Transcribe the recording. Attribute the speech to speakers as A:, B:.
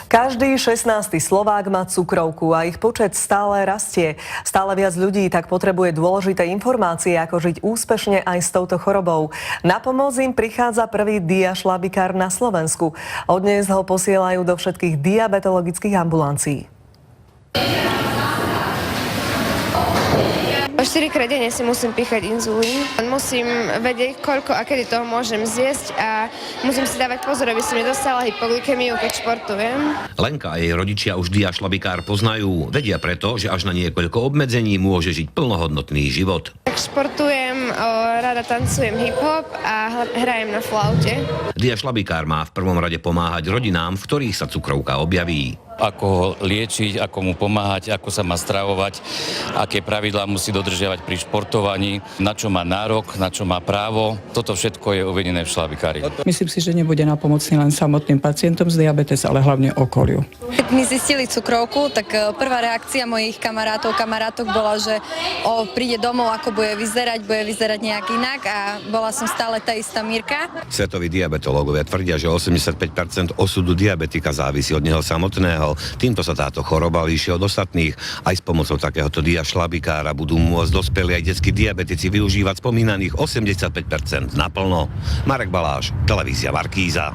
A: Každý 16. Slovák má cukrovku a ich počet stále rastie. Stále viac ľudí tak potrebuje dôležité informácie, ako žiť úspešne aj s touto chorobou. Na pomoc im prichádza prvý diašlabikár na Slovensku. Od dnes ho posielajú do všetkých diabetologických ambulancií.
B: O 4-krát denne si musím píchať inzulín. Musím vedieť, koľko a kedy toho môžem zjesť a musím si dávať pozor, aby som nedostala hypoglykemiu, keď športujem.
C: Lenka a jej rodičia už diašlabikár poznajú. Vedia preto, že až na niekoľko obmedzení môže žiť plnohodnotný život.
B: Tak športujem, rada tancujem hip-hop a hrajem na flaute.
C: Diašlabikár má v prvom rade pomáhať rodinám, v ktorých sa cukrovka objaví.
D: Ako ho liečiť, ako mu pomáhať, ako sa má stravovať, aké pravidlá musí dodržiavať pri športovaní, na čo má nárok, na čo má právo. Toto všetko je uvedené v šlabikári.
E: Myslím si, že nebude napomocný len samotným pacientom z diabetes, ale hlavne okoliu.
F: Keď mi zistili cukrovku, tak prvá reakcia mojich kamarátok bola, že príde domov, ako bude vyzerať nejak inak a bola som stále tá istá Mirka.
C: Svetoví diabetológovia tvrdia, že 85% osudu diabetika závisí od neho samotného. Týmto sa táto choroba líši od ostatných. Aj s pomocou takéhoto diašlabikára budú môcť dospelí aj detskí diabetici využívať spomínaných 85% naplno. Marek Baláš, televízia Markíza.